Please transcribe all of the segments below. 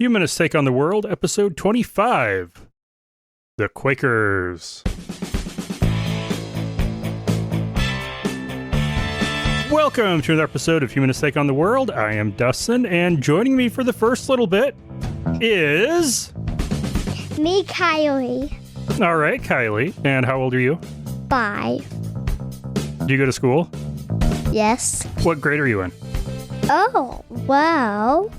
Humanists Take on the World, episode 25. The Quakers. Welcome to another episode of Humanists Take on the World. I am Dustin, and joining me for the first little bit is... Me, Kylie. All right, Kylie. And how old are you? 5. Do you go to school? Yes. What grade are you in? Oh, well,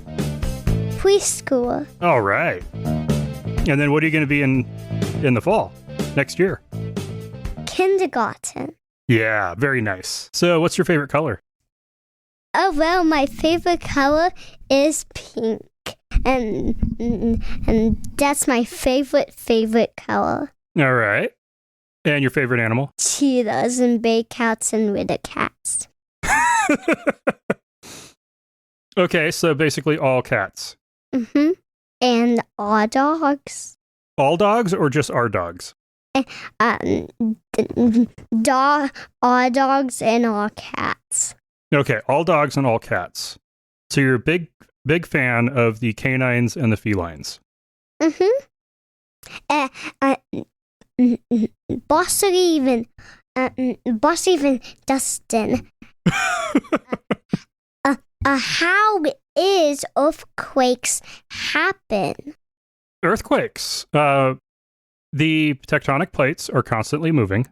preschool. All right. And then what are you going to be in the fall, next year? Kindergarten. Yeah, very nice. So what's your favorite color? Oh, well, my favorite color is pink. And that's my favorite color. All right. And your favorite animal? Cheetahs and bay cats and ritter cats. Okay, so basically all cats. Mm-hmm. And all dogs. All dogs or just our dogs? All dogs and all cats. Okay, all dogs and all cats. So you're a big fan of the canines and the felines. Mm-hmm. Boss even Dustin. How is earthquakes happen? Earthquakes. The tectonic plates are constantly moving,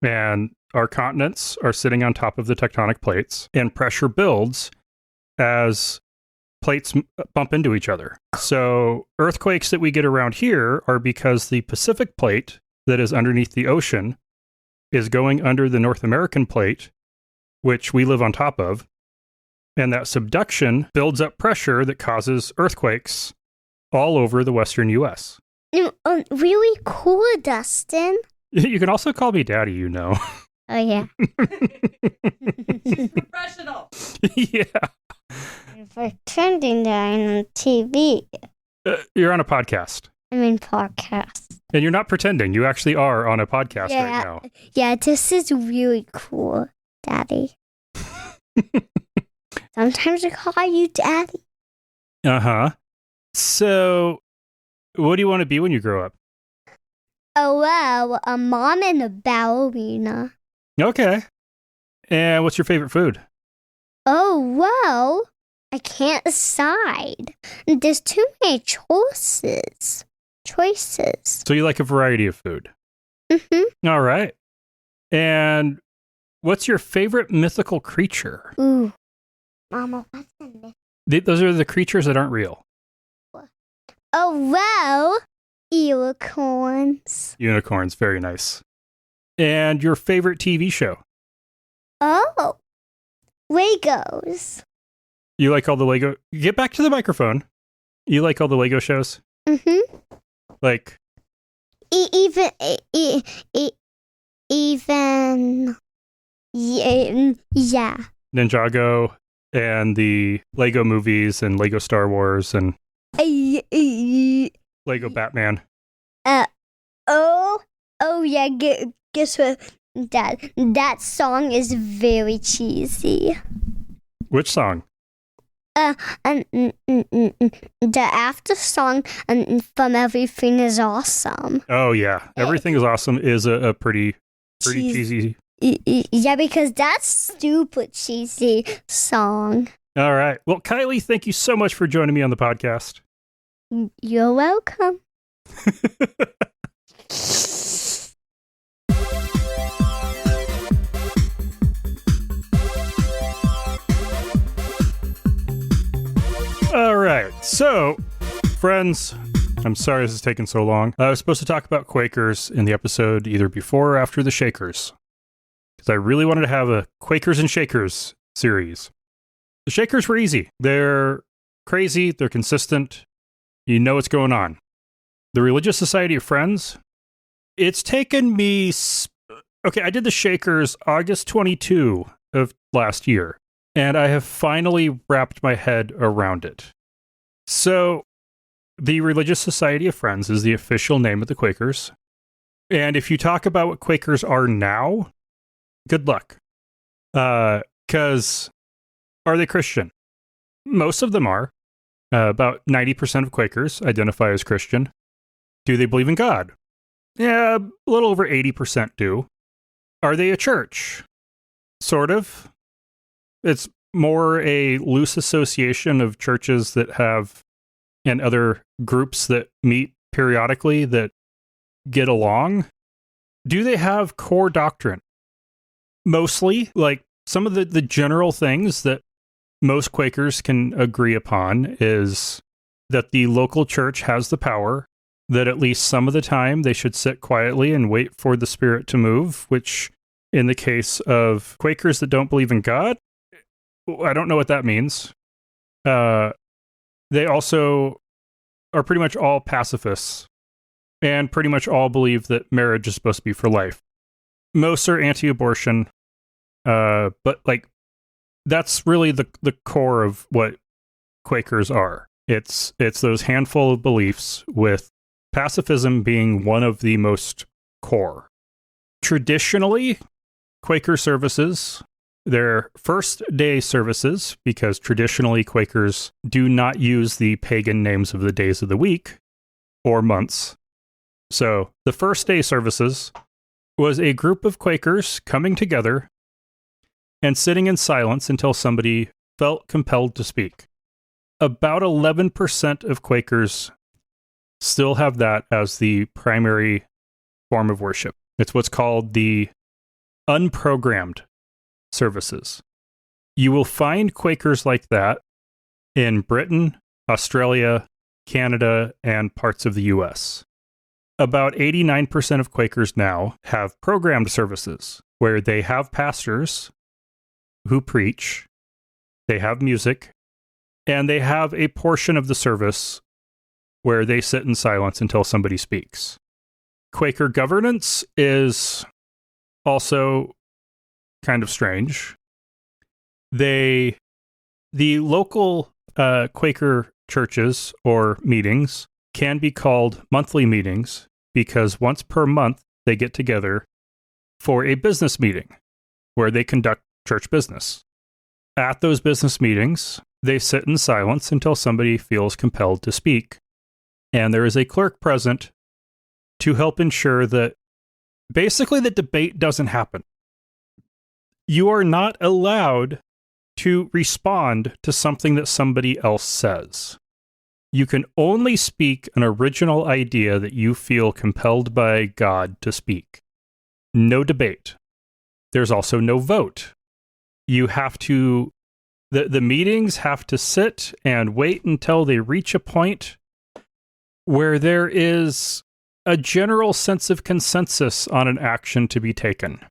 and our continents are sitting on top of the tectonic plates, and pressure builds as plates bump into each other. So earthquakes that we get around here are because the Pacific plate that is underneath the ocean is going under the North American plate, which we live on top of. And that subduction builds up pressure that causes earthquakes all over the western U.S. Really cool, Dustin. You can also call me Daddy, you know. Oh, yeah. She's professional. Yeah. I'm pretending that I'm on TV. You're on a podcast. I'm in podcast. And you're not pretending. You actually are on a podcast Yeah. right now. Yeah, this is really cool, Daddy. Sometimes I call you Daddy. Uh-huh. So, what do you want to be when you grow up? Oh, well, a mom and a ballerina. Okay. And what's your favorite food? Oh, well, I can't decide. There's too many choices. So you like a variety of food? Mm-hmm. All right. And what's your favorite mythical creature? Ooh. Mama, what's a myth? Those are the creatures that aren't real. Oh, well, unicorns. Unicorns, very nice. And your favorite TV show? Oh, Legos. You like all the Lego... Get back to the microphone. You like all the Lego shows? Mm-hmm. Like... Even... Yeah. Ninjago and the Lego movies and Lego Star Wars and Lego Batman. Oh, yeah, guess what, Dad? That song is very cheesy. Which song? The after song from Everything is Awesome. Oh, yeah. Everything is Awesome is a pretty cheesy. Yeah, because that's stupid cheesy song. All right. Well, Kylie, thank you so much for joining me on the podcast. You're welcome. All right. So, friends, I'm sorry this is taking so long. I was supposed to talk about Quakers in the episode either before or after the Shakers, because I really wanted to have a Quakers and Shakers series. The Shakers were easy. They're crazy. They're consistent. You know what's going on. The Religious Society of Friends, it's taken me... Okay, I did the Shakers August 22 of last year, and I have finally wrapped my head around it. So, the Religious Society of Friends is the official name of the Quakers. And if you talk about what Quakers are now, good luck. Because are they Christian? Most of them are. About 90% of Quakers identify as Christian. Do they believe in God? Yeah, a little over 80% do. Are they a church? Sort of. It's more a loose association of churches that have, and other groups that meet periodically that get along. Do they have core doctrine? Mostly, like some of the general things that most Quakers can agree upon is that the local church has the power, that at least some of the time they should sit quietly and wait for the Spirit to move, which in the case of Quakers that don't believe in God, I don't know what that means. They also are pretty much all pacifists and pretty much all believe that marriage is supposed to be for life. Most are anti-abortion, but like that's really the core of what Quakers are. It's those handful of beliefs, with pacifism being one of the most core. Traditionally, Quaker services, they're first day services, because traditionally Quakers do not use the pagan names of the days of the week or months. So the first day services was a group of Quakers coming together and sitting in silence until somebody felt compelled to speak. About 11% of Quakers still have that as the primary form of worship. It's what's called the unprogrammed services. You will find Quakers like that in Britain, Australia, Canada, and parts of the US. About 89% of Quakers now have programmed services where they have pastors who preach, they have music, and they have a portion of the service where they sit in silence until somebody speaks. Quaker governance is also kind of strange. The local Quaker churches or meetings can be called monthly meetings because once per month they get together for a business meeting where they conduct church business. At those business meetings, they sit in silence until somebody feels compelled to speak. And there is a clerk present to help ensure that basically the debate doesn't happen. You are not allowed to respond to something that somebody else says. You can only speak an original idea that you feel compelled by God to speak. No debate. There's also no vote. You have to, the meetings have to sit and wait until they reach a point where there is a general sense of consensus on an action to be taken,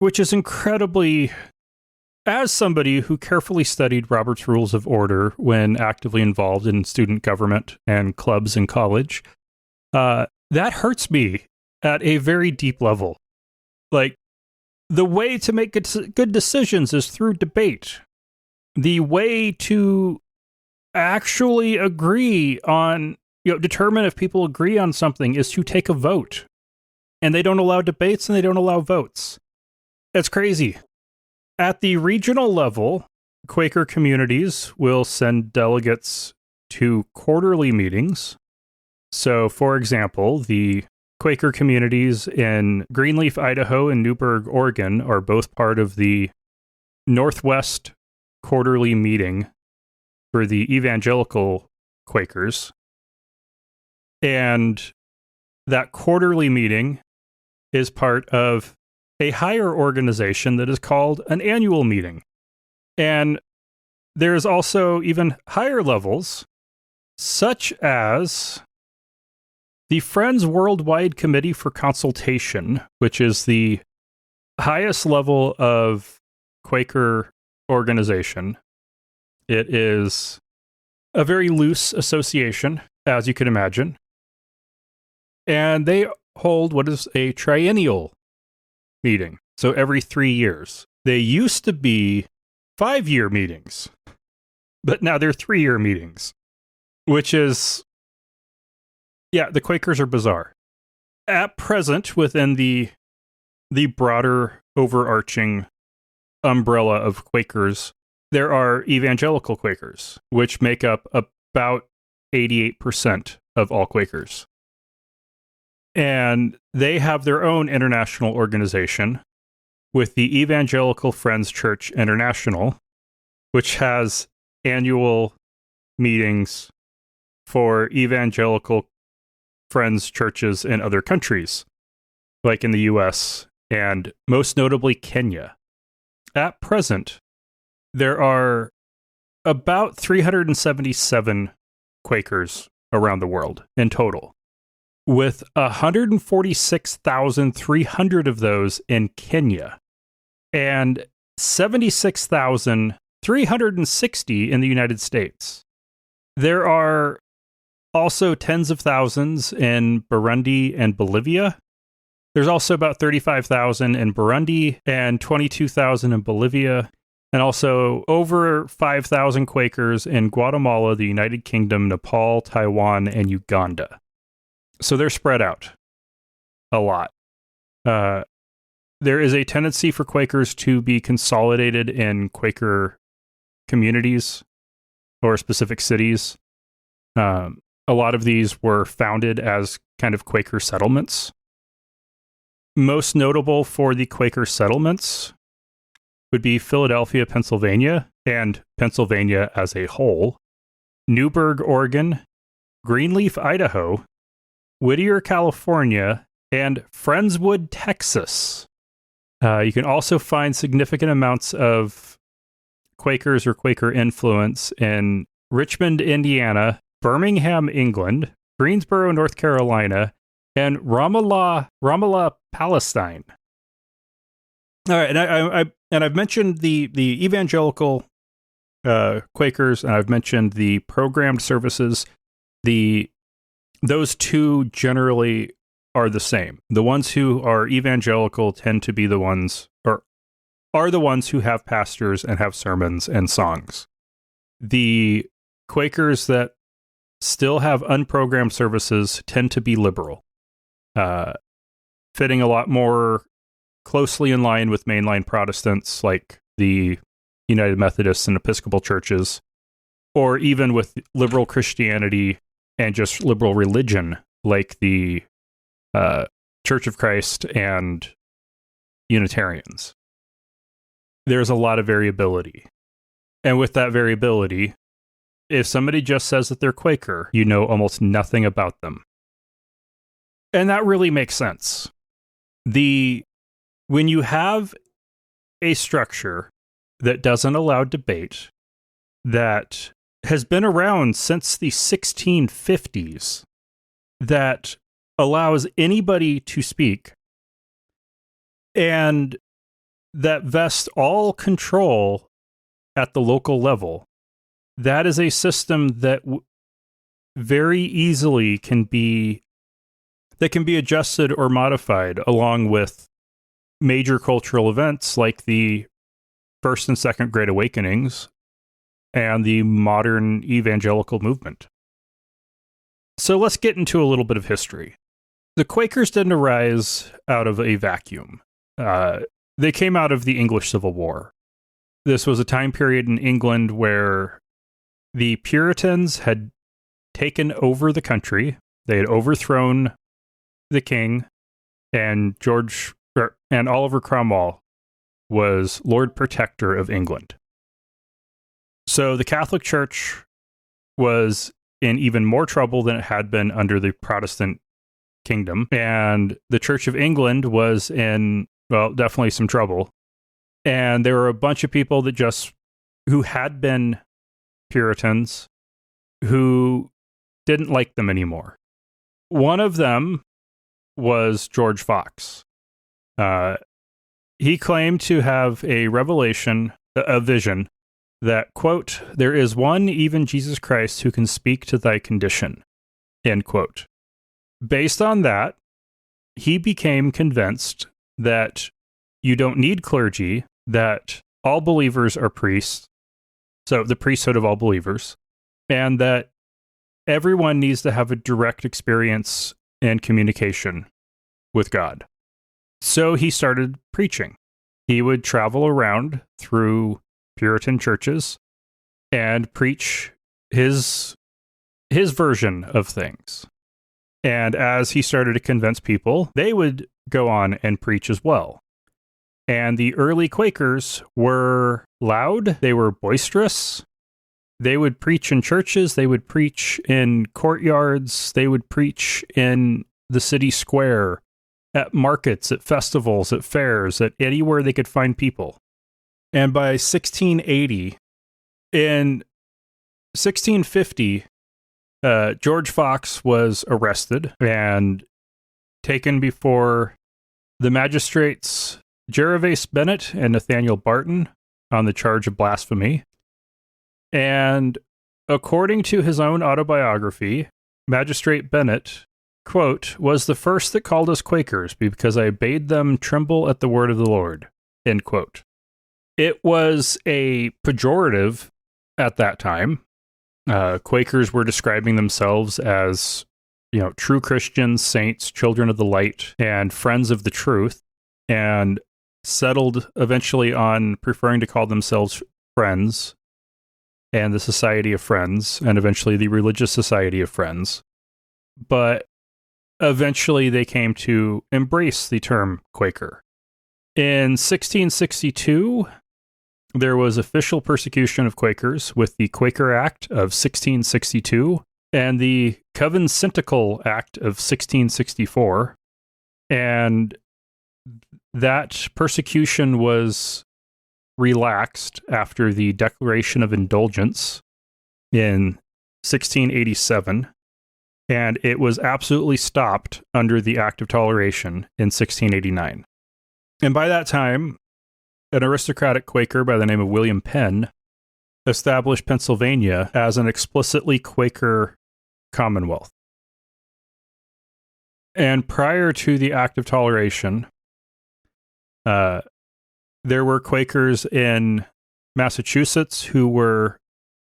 which is incredibly, as somebody who carefully studied Robert's Rules of Order when actively involved in student government and clubs in college, that hurts me at a very deep level. Like, the way to make good decisions is through debate. The way to actually agree on, determine if people agree on something is to take a vote. And they don't allow debates and they don't allow votes. That's crazy. At the regional level, Quaker communities will send delegates to quarterly meetings. So, for example, the Quaker communities in Greenleaf, Idaho, and Newberg, Oregon are both part of the Northwest quarterly meeting for the evangelical Quakers. And that quarterly meeting is part of a higher organization that is called an annual meeting. And there's also even higher levels, such as the Friends Worldwide Committee for Consultation, which is the highest level of Quaker organization. It is a very loose association, as you can imagine. And they hold what is a triennial meeting. So every 3 years. They used to be 5-year meetings, but now they're 3-year meetings, which is, the Quakers are bizarre. At present, within the broader overarching umbrella of Quakers, there are evangelical Quakers, which make up about 88% of all Quakers. And they have their own international organization with the Evangelical Friends Church International, which has annual meetings for evangelical friends churches in other countries, like in the US and most notably Kenya. At present, there are about 377 Quakers around the world in total, with 146,300 of those in Kenya and 76,360 in the United States. There are also tens of thousands in Burundi and Bolivia. There's also about 35,000 in Burundi and 22,000 in Bolivia, and also over 5,000 Quakers in Guatemala, the United Kingdom, Nepal, Taiwan, and Uganda. So they're spread out a lot. There is a tendency for Quakers to be consolidated in Quaker communities or specific cities. A lot of these were founded as kind of Quaker settlements. Most notable for the Quaker settlements would be Philadelphia, Pennsylvania, and Pennsylvania as a whole, Newburgh, Oregon, Greenleaf, Idaho, Whittier, California, and Friendswood, Texas. You can also find significant amounts of Quakers or Quaker influence in Richmond, Indiana, Birmingham, England, Greensboro, North Carolina, and Ramallah, Palestine. All right, and I've mentioned the evangelical Quakers, and I've mentioned the programmed services. Those two generally are the same. The ones who are evangelical tend to be the ones, or are the ones who have pastors and have sermons and songs. The Quakers that still have unprogrammed services tend to be liberal, fitting a lot more closely in line with mainline Protestants like the United Methodists and Episcopal churches, or even with liberal Christianity and just liberal religion like the Church of Christ and Unitarians. There's a lot of variability. And with that variability, if somebody just says that they're Quaker, you know almost nothing about them. And that really makes sense. When you have a structure that doesn't allow debate, that has been around since the 1650s, that allows anybody to speak, and that vests all control at the local level, that is a system that very easily can be adjusted or modified along with major cultural events like the First and Second Great Awakenings and the modern evangelical movement. So let's get into a little bit of history. The Quakers didn't arise out of a vacuum. They came out of the English Civil War. This was a time period in England where the Puritans had taken over the country. They had overthrown the king, and Oliver Cromwell was Lord Protector of England. So the Catholic Church was in even more trouble than it had been under the Protestant kingdom, and the Church of England was in, well, definitely some trouble. And there were a bunch of people who had been Puritans who didn't like them anymore. One of them was George Fox. He claimed to have a vision that, quote, "There is one, even Jesus Christ, who can speak to thy condition," end quote. Based on that, he became convinced that you don't need clergy, that all believers are priests, so the priesthood of all believers, and that everyone needs to have a direct experience and communication with God. So he started preaching. He would travel around through Puritan churches and preach his his version of things. And as he started to convince people, they would go on and preach as well. And the early Quakers were loud, they were boisterous. They would preach in churches, they would preach in courtyards, they would preach in the city square, at markets, at festivals, at fairs, at anywhere they could find people. And by 1680, in 1650, George Fox was arrested and taken before the magistrates Gervase Bennett and Nathaniel Barton on the charge of blasphemy. And according to his own autobiography, Magistrate Bennett, quote, was the first that called us Quakers because I bade them tremble at the word of the Lord, end quote. It was a pejorative at that time. Quakers were describing themselves as, true Christians, saints, children of the light, and friends of the truth, and settled eventually on preferring to call themselves Friends and the Society of Friends, and eventually the Religious Society of Friends. But eventually they came to embrace the term Quaker. In 1662, there was official persecution of Quakers with the Quaker Act of 1662 and the Conventicle Act of 1664. And that persecution was relaxed after the Declaration of Indulgence in 1687, and it was absolutely stopped under the Act of Toleration in 1689. And by that time, an aristocratic Quaker by the name of William Penn established Pennsylvania as an explicitly Quaker commonwealth. And prior to the Act of Toleration, there were Quakers in Massachusetts who were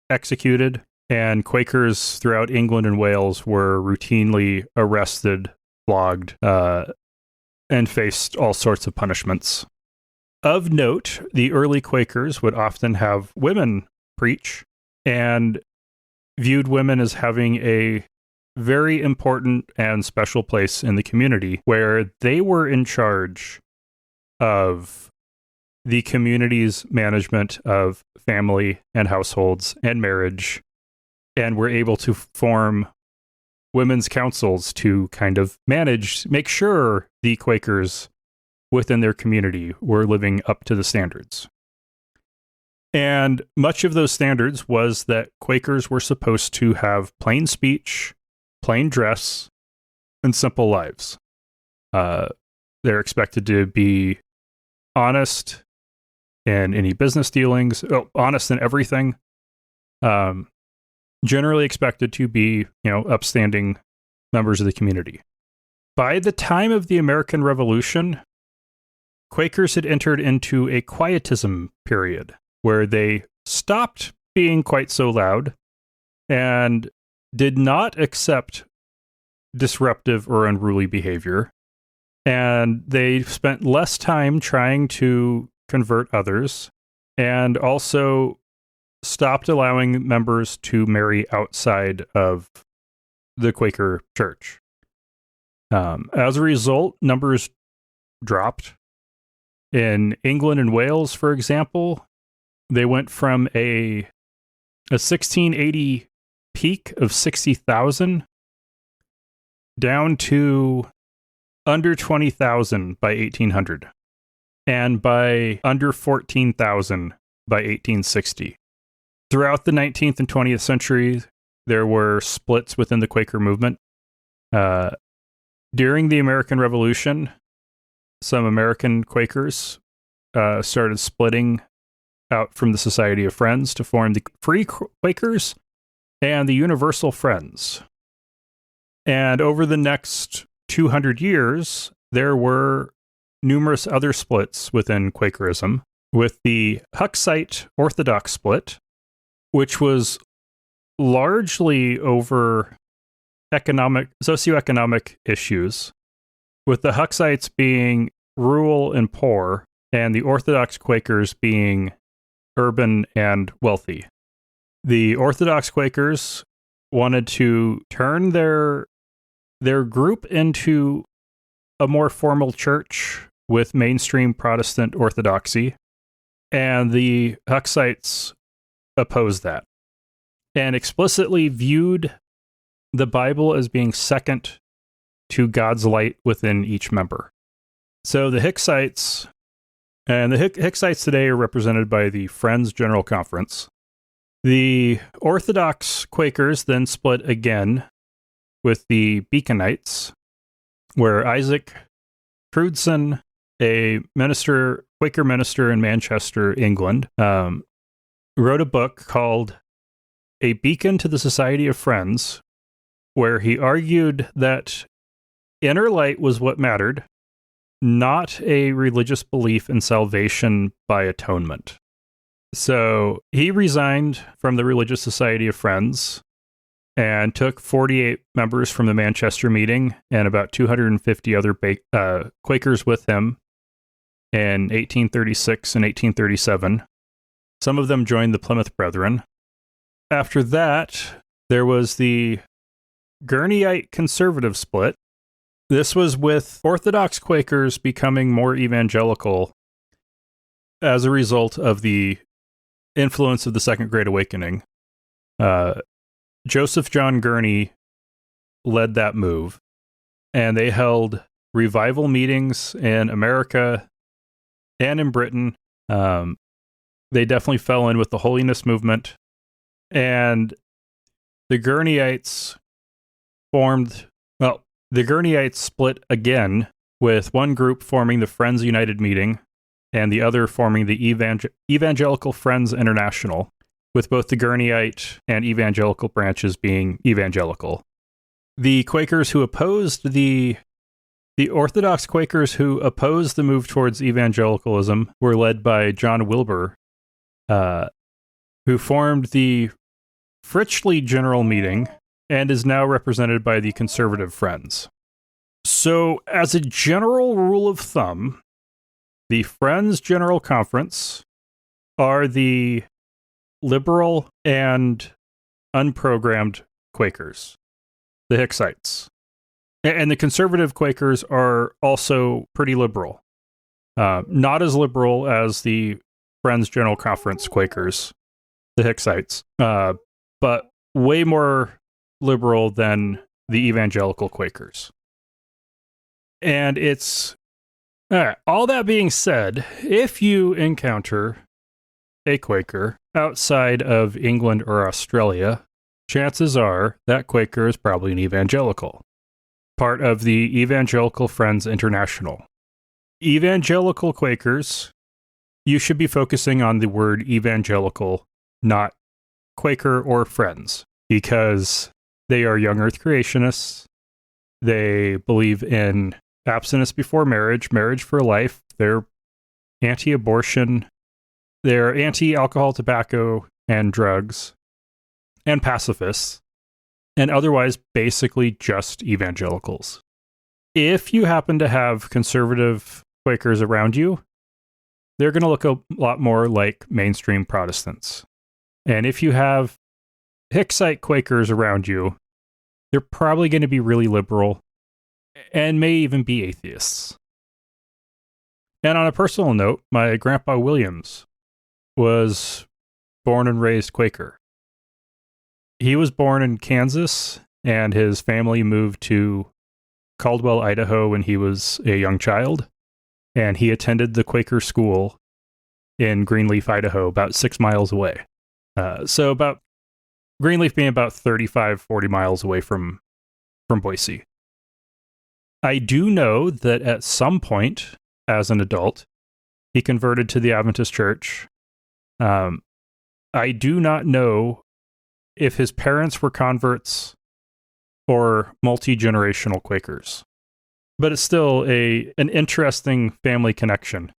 executed, and Quakers throughout England and Wales were routinely arrested, flogged, and faced all sorts of punishments. Of note, the early Quakers would often have women preach and viewed women as having a very important and special place in the community, where they were in charge of the community's management of family and households and marriage, and were able to form women's councils to kind of make sure the Quakers within their community were living up to the standards. And much of those standards was that Quakers were supposed to have plain speech, plain dress, and simple lives. They're expected to be honest in any business dealings, honest in everything. Generally expected to be, upstanding members of the community. By the time of the American Revolution, Quakers had entered into a quietism period where they stopped being quite so loud and did not accept disruptive or unruly behavior. And they spent less time trying to convert others, and also stopped allowing members to marry outside of the Quaker church. As a result, numbers dropped. In England and Wales, for example, they went from a 1680 peak of 60,000 down to under 20,000 by 1800, and by under 14,000 by 1860. Throughout the 19th and 20th century, there were splits within the Quaker movement. During the American Revolution, some American Quakers started splitting out from the Society of Friends to form the Free Quakers and the Universal Friends. And over the next 200 years, there were numerous other splits within Quakerism, with the Huxite Orthodox split, which was largely over socioeconomic issues, with the Huxites being rural and poor, and the Orthodox Quakers being urban and wealthy. The Orthodox Quakers wanted to turn their group into a more formal church with mainstream Protestant orthodoxy, and the Huxites opposed that and explicitly viewed the Bible as being second to God's light within each member. So the Hixites, and the Hixites today are represented by the Friends General Conference. The Orthodox Quakers then split again with the Beaconites, where Isaac Crewdson, a Quaker minister in Manchester, England, wrote a book called A Beacon to the Society of Friends, where he argued that inner light was what mattered, not a religious belief in salvation by atonement. So he resigned from the Religious Society of Friends and took 48 members from the Manchester meeting and about 250 other Quakers with him in 1836 and 1837. Some of them joined the Plymouth Brethren. After that, there was the Gurneyite conservative split. This was with Orthodox Quakers becoming more evangelical as a result of the influence of the Second Great Awakening. Joseph John Gurney led that move, and they held revival meetings in America and in Britain. They definitely fell in with the holiness movement, and the Gurneyites the Gurneyites split again, with one group forming the Friends United Meeting and the other forming the Evangelical Friends International, with both the Gurneyite and evangelical branches being evangelical. The Quakers who opposed the Orthodox Quakers who opposed the move towards evangelicalism were led by John Wilbur, who formed the Fritchley General Meeting and is now represented by the Conservative Friends. So, as a general rule of thumb, the Friends General Conference are the liberal and unprogrammed Quakers, the Hixites. And the conservative Quakers are also pretty liberal. Not as liberal as the Friends General Conference Quakers, the Hixites, but way more liberal than the evangelical Quakers. And it's... all that being said, if you encounter a Quaker outside of England or Australia, chances are that Quaker is probably an evangelical, part of the Evangelical Friends International. Evangelical Quakers, you should be focusing on the word evangelical, not Quaker or Friends, because they are young earth creationists. They believe in abstinence before marriage, marriage for life. They're anti-abortion. They're anti-alcohol, tobacco, and drugs, and pacifists, and otherwise basically just evangelicals. If you happen to have conservative Quakers around you, they're going to look a lot more like mainstream Protestants. And if you have Hicksite Quakers around you, they're probably going to be really liberal and may even be atheists. And on a personal note, my grandpa Williams was born and raised Quaker. He was born in Kansas, and his family moved to Caldwell, Idaho when he was a young child, and he attended the Quaker school in Greenleaf, Idaho, about 6 miles away. So about Greenleaf being about 35, 40 miles away from Boise. I do know that at some point, as an adult, he converted to the Adventist Church. I do not know if his parents were converts or multi-generational Quakers, but it's still an interesting family connection.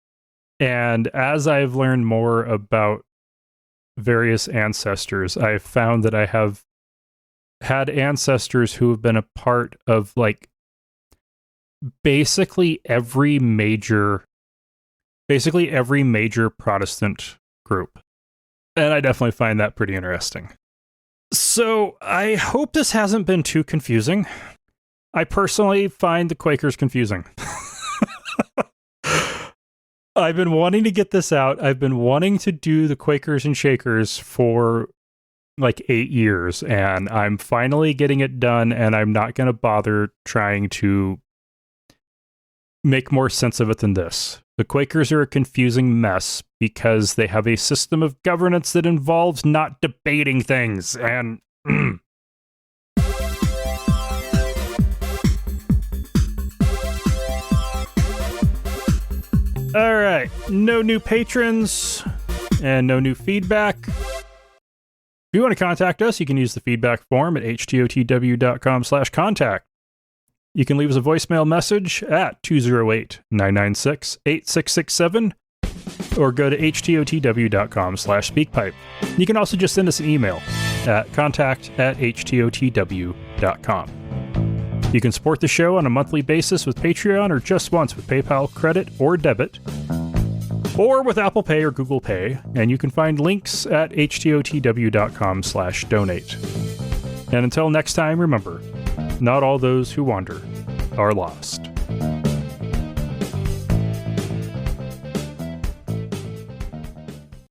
And as I've learned more about various ancestors, I've found that I have had ancestors who have been a part of like basically every major Protestant group. And I definitely find that pretty interesting. So I hope this hasn't been too confusing. I personally find the Quakers confusing. I've been wanting to get this out. I've been wanting to do the Quakers and Shakers for like 8 years, and I'm finally getting it done, and I'm not going to bother trying to make more sense of it than this. The Quakers are a confusing mess because they have a system of governance that involves not debating things, and all right, no new patrons and no new feedback. If you want to contact us, you can use the feedback form at htotw.com/contact. You can leave us a voicemail message at 208-996-8667 or go to htotw.com/speakpipe. You can also just send us an email at contact@htotw.com. You can support the show on a monthly basis with Patreon or just once with PayPal credit or debit, or with Apple Pay or Google Pay, and you can find links at htotw.com/donate. And until next time, remember, not all those who wander are lost.